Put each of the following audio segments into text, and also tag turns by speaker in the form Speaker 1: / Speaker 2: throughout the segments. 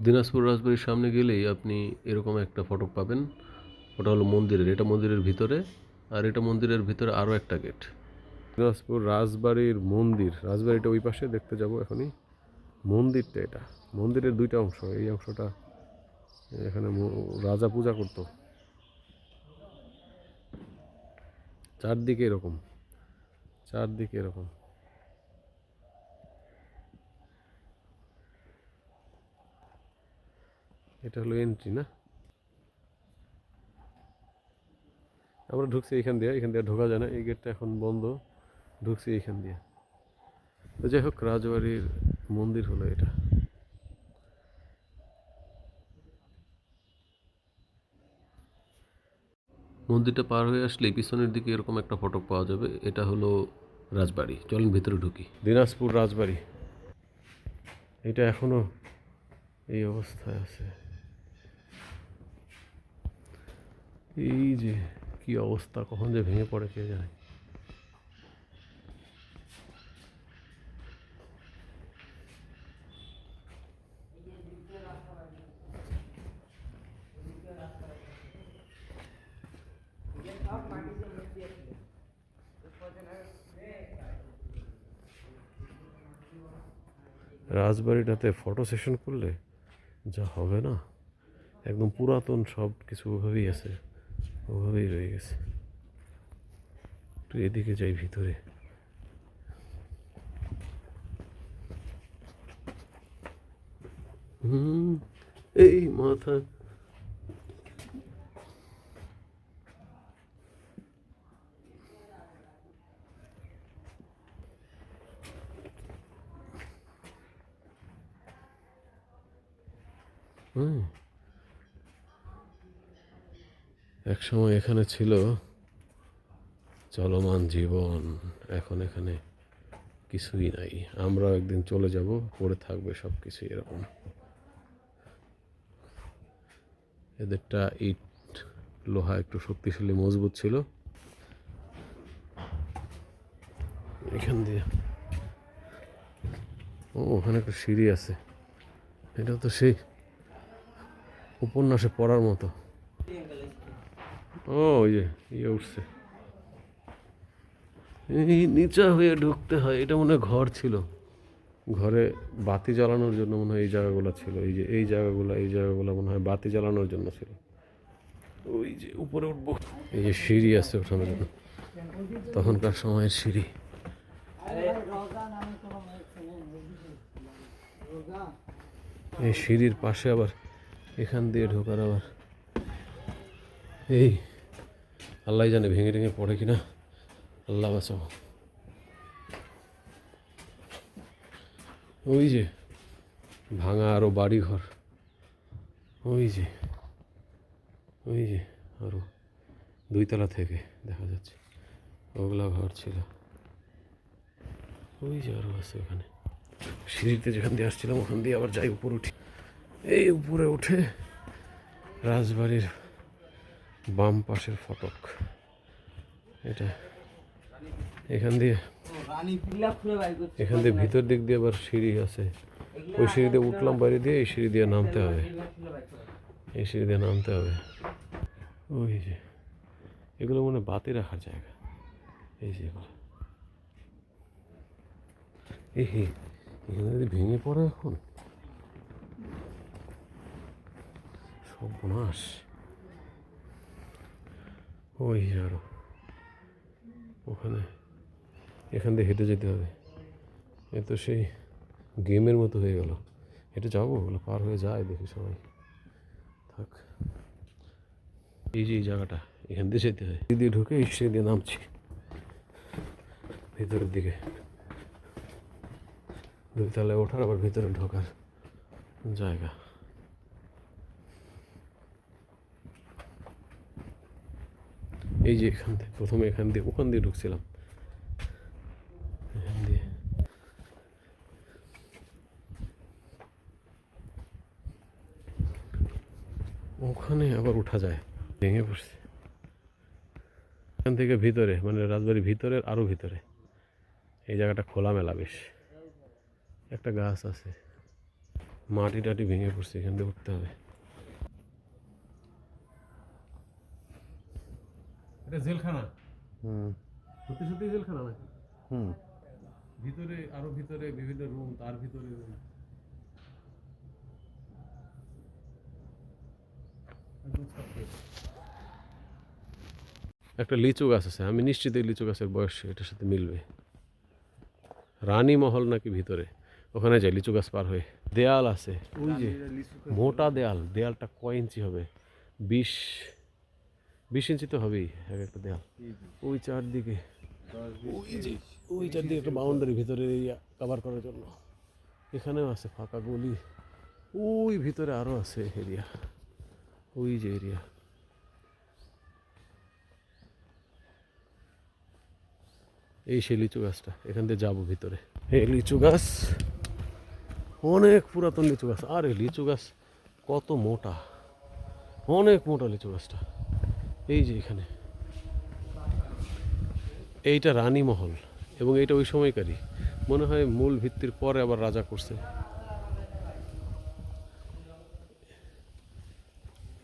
Speaker 1: দিনাজপুর রাজবাড়ির সামনে গেলেই আপনি এরকম একটা ফটক পাবেন। ওটা হলো মন্দিরের, এটা মন্দিরের ভিতরে, আর এটা মন্দিরের ভিতরে আরও একটা গেট। দিনাজপুর রাজবাড়ির মন্দির, রাজবাড়িটা ওই পাশে দেখতে যাব এখনই। মন্দিরটা এটা, মন্দিরের দুইটা অংশ। এই অংশটা এখানে রাজা পূজা করতো। চারদিকে এরকম, চারদিকে এরকম। এটা হলো এন্ট্রি না? আমরা ঢুকছি এখান দিয়ে, এখান দিয়ে ঢোকা যায় না, এই গেটটা এখন বন্ধ। ঢুকছি এইখান দিয়ে। তো যাই হোক, রাজবাড়ির মন্দির হলো এটা। মন্দিরটা পার হয়ে আসলে পিছনের দিকে এরকম একটা ফটক পাওয়া যাবে, এটা হলো রাজবাড়ি। চলেন ভিতরে ঢুকি। দিনাজপুর রাজবাড়ি, এটা এখনো এই অবস্থায় আছে। এই যে কি অবস্থা, কখন যে ভেঙে পড়ে কে জানে। রাজবাড়িটাতে ফটো সেশন করলে যা হবে না, একদম পুরাতন সব কিছু ওভাবেই আছে, ওভাবেই রয়ে গেছে। একটু এদিকে যাই ভিতরে। এই মাথা। এক সময় এখানে ছিল চলমান জীবন, এখন এখানে কিছুই নাই। আমরাও একদিন চলে যাব, পড়ে থাকবে সব কিছু এরকম। এদেরটা ইট লোহা একটু শক্তিশালী মজবুত ছিল। এখান দিয়ে ওখানে একটা সিঁড়ি আছে, এটা তো সেই উপন্যাসে পড়ার মতো। ওই যে ইয়ে উঠছে, এই নিচা হয়ে ঢুকতে হয়। এটা মনে হয় ঘর ছিল, ঘরে বাতি জ্বালানোর জন্য মনে হয় এই জায়গাগুলো ছিল। এই যে এই জায়গাগুলো মনে হয় বাতি জ্বালানোর জন্য ছিল। ওই যে উপরে উঠবো, এই যে সিঁড়ি আছে ওঠানোর জন্য, তখনকার সময়ের সিঁড়ি। এই সিঁড়ির পাশে আবার এখান দিয়ে ঢোকার আবার এই আল্লাহ জানে ভেঙে টেঙে পড়ে কিনা, আল্লাহ বাঁচাও। ওই যে ভাঙা আরো বাড়ি ঘর, ওই যে ওই যে আরো 2 তলা থেকে দেখা যাচ্ছে ওগুলা ঘর ছিল। ওই যে আরো আছে ওখানে। সিঁড়িতে যেখান দিয়ে আসছিলাম ওখান দিয়ে আবার যাই, উপরে উঠি। এই উপরে উঠে রাজবাড়ির বাম পাশের ফটক এটা। এখান দিয়ে ভিতর দিক দিয়ে আবার সিঁড়ি আছে, ওই সিঁড়ি দিয়ে উঠলাম বাইরে দিয়ে, এই সিঁড়ি দিয়ে নামতে হবে, এই সিঁড়ি দিয়ে নামতে হবে। ওই যে এগুলো মনে বাতি রাখার জায়গা, এই যে এগুলো। এখানে যদি ভেঙে পড়ে এখন সর্বনাশ। ওই আরো ওখানে, এখান দিয়ে হেঁটে যেতে হবে। এ তো সেই গেমের মতো হয়ে গেল। হেঁটে যাবো, ওগুলো পার হয়ে যায় দেখি সবাই। থাক, এই যে এই জায়গাটা, এখান দিয়ে যেতে হয়। দিয়ে ঢুকে সে দিয়ে নামছি ভিতরের দিকে। 2 তলায় ওঠার আবার ভিতরে ঢোকার জায়গা। এই যে এখান থেকে প্রথমে এখান দিয়ে ওখান দিয়ে ঢুকছিলাম, এখান দিয়ে। ওখানে আবার উঠা যায়, ভেঙে পড়ছে। এখান থেকে ভিতরে, মানে রাজবাড়ির ভিতরের আরো ভিতরে এই জায়গাটা খোলামেলা বেশ। একটা গাছ আছে, মাটি টাটি ভেঙে পড়ছে, এখান থেকে উঠতে হবে। এটা জেলখানা। সত্যি সত্যি জেলখানা নাকি? ভিতরে আরো ভিতরে বিভিন্ন রুম, তার ভিতরে রুম। একটা লিচু গাছ আছে, আমি নিশ্চিত এই লিচু গাছের বয়স এটার সাথে মিলবে। রানী মহল নাকি ভিতরে, ওখানে যাই লিচু গাছ পার হয়ে। দেয়াল আছে ওই যে, মোটা দেয়াল। দেয়ালটা কয় ইঞ্চি হবে? 20 ইঞ্চি তো হবেই এক একটা দেয়াল। ওই চারদিকে, ওই চারদিকে একটা বাউন্ডারি ভিতরে কভার করার জন্য। এখানেও আছে ফাঁকা গলি, ওই ভিতরে আরো আছে এরিয়া, ওই যে এরিয়া। এই সেই লিচু গাছটা, এখান থেকে যাবো ভিতরে। এই লিচু গাছ অনেক পুরাতন লিচু গাছ। আর এই লিচু গাছ কত মোটা, অনেক মোটা লিচু গাছটা। এই যে এখানে, এইটা রানী মহল, এবং এইটা ওই সময়কারই মনে হয়, মূল ভিত্তির পরে আবার রাজা করছে।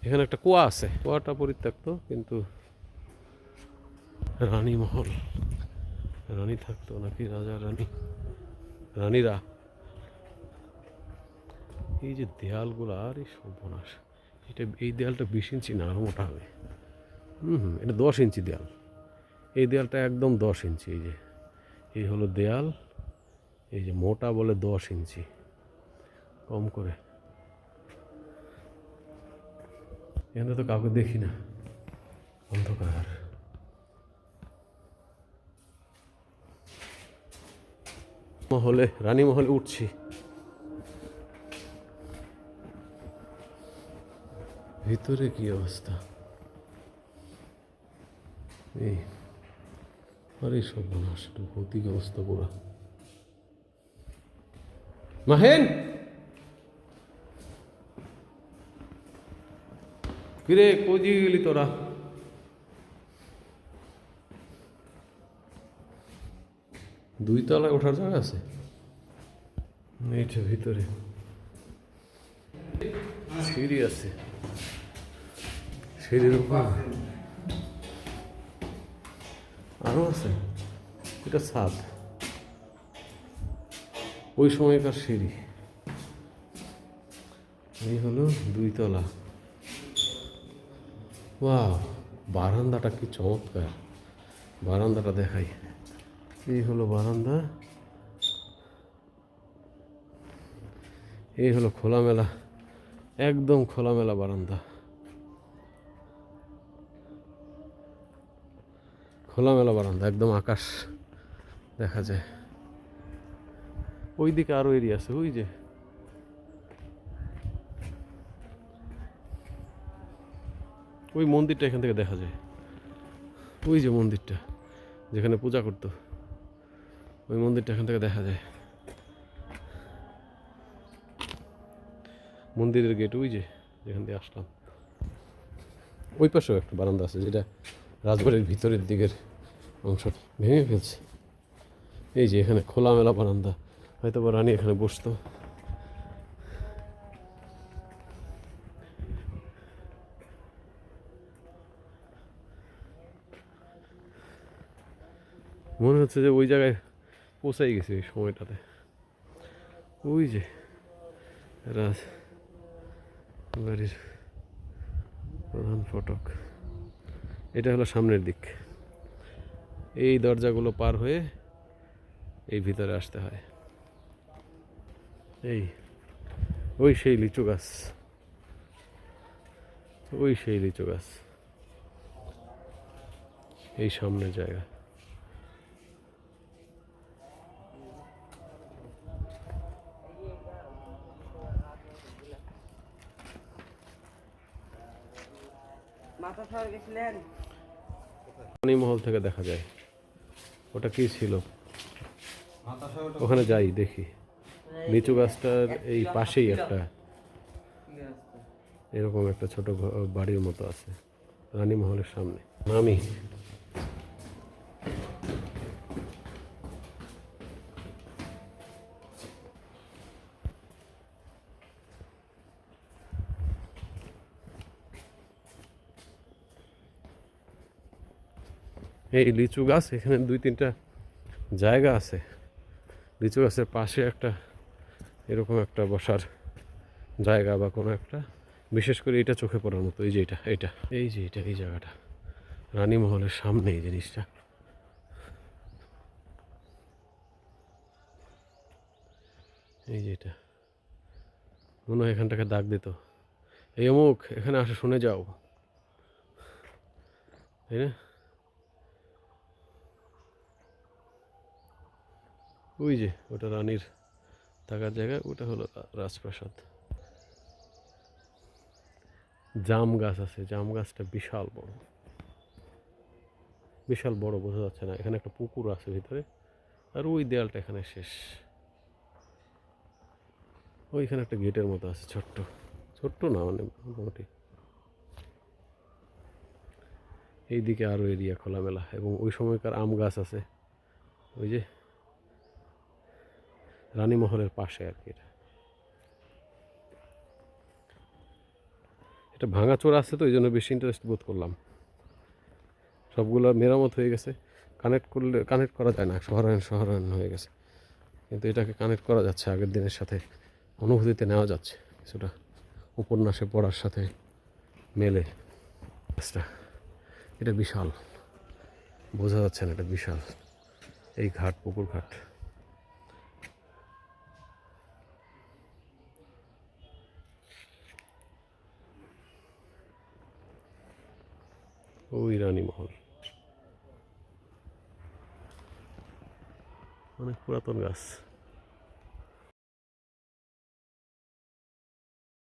Speaker 1: এখানে একটা কুয়া আছে, কুয়াটা পরিত্যক্ত, কিন্তু রানী মহল। রানী থাকতো নাকি, রাজা রানী, রানীরা। এই যে দেয়ালগুলো, আর এই সর্বনাশ। এটা, এই দেয়ালটা 20 ইঞ্চি না, আরো মোটা হবে। এটা 10 ইঞ্চি দেয়াল। এই দেয়ালটা একদম 10 ইঞ্চি। এই যে, এই হলো দেয়াল। এই যে মোটা বলে 10 ইঞ্চি কম করে। এখানে তো কাউকে দেখি না, অন্ধকার। মহলে, রানী মহলে উঠছি। ভিতরে কি অবস্থা, এই আরে সর্বনাশ, ভৌতিক অবস্থা পুরা। মাহেন, কিরে কোজি গেলি তোরা? দুই তলায় ওঠার জায়গা আছে এইটা, ভিতরে সিঁড়ি আছে, সিঁড়ির উপর আরো আছে। এটা ছাদ, ওই সময়কার সিঁড়ি। এই হলো 2 তলা। বাহ, বারান্দাটা কি চমৎকার, বারান্দাটা দেখাই। এই হলো বারান্দা, এই হলো খোলামেলা, একদম খোলামেলা বারান্দা। খোলামেলা বারান্দা, একদম আকাশ দেখা যায়। ওইদিকে আরো এরিয়া আছে, ওই যে ওই মন্দিরটা এখান থেকে দেখা যায়। ওই যে মন্দিরটা যেখানে পূজা করতো, ওই মন্দিরটা এখান থেকে দেখা যায়। মন্দিরের গেট ওই যে, যেখান দিয়ে আসলাম। ওই পাশেও একটা বারান্দা আছে, যেটা রাজবাড়ির ভিতরের দিকের অংশ ভেঙে ফেলছে। এই যে এখানে খোলামেলা বারান্দা, হয়তো বা রানী এখানে বসতো। মনে হচ্ছে যে ওই জায়গায় পৌঁছাই গেছে এই সময়টাতে। ওই যে রাজবাড়ির প্রধান ফটক, এটা হলো সামনের দিক। এই দরজাগুলো পার হয়ে এই ভিতরে আসতে হয়। এই, ওই সেই লিচু গাছ, ওই সেই লিচু গাছ, এই সামনের জায়গা। রানীমহল থেকে দেখা যায়। ওটা কি ছিল, ওখানে যাই দেখি। লিচু গাছটার এই পাশেই একটা এরকম একটা ছোট বাড়ির মতো আছে, রানীমহলের সামনে। নামি, এই লিচু গাছ, এখানে 2-3টা জায়গা আছে। লিচু গাছের পাশে একটা এরকম একটা বসার জায়গা বা কোনো একটা, বিশেষ করে এটা চোখে পড়ার মতো। এই যে এটা এই যে এই জায়গাটা রানীমহলের সামনে এই জিনিসটা। এই যে এটা মনে হয় এখানটাকে দাগ দিত, এই অমুক এখানে আসে শুনে যাও, তাই না? ওই যে ওটা রানীর থাকার জায়গা, ওটা হলো রাজপ্রাসাদ। জাম গাছ আছে, জাম গাছটা বিশাল বড়, বিশাল বড়, বোঝা যাচ্ছে না। এখানে একটা পুকুর আছে ভিতরে, আর ওই দেয়ালটা এখানে শেষ। ওইখানে একটা গেটের মতো আছে, ছোট্ট ছোট্ট না মানে মোটামুটি। এইদিকে আরও এরিয়া খোলামেলা, এবং ওই সময়কার আম গাছ আছে ওই যে রানীমহলের পাশে আর কি। এটা ভাঙাচোরা আছে তো এই জন্য বেশি ইন্টারেস্ট বোধ করলাম। সবগুলো মেরামত হয়ে গেছে, কানেক্ট করা যায় না, শহরায়ন হয়ে গেছে, কিন্তু এটাকে কানেক্ট করা যাচ্ছে আগের দিনের সাথে, অনুভূতিতে নেওয়া যাচ্ছে কিছুটা, উপন্যাসে পড়ার সাথে মেলে। এটা বিশাল, বোঝা যাচ্ছে না, এটা বিশাল। এই ঘাট, পুকুর ঘাট। ওই রানীমহল, অনেক পুরাতন গাছ।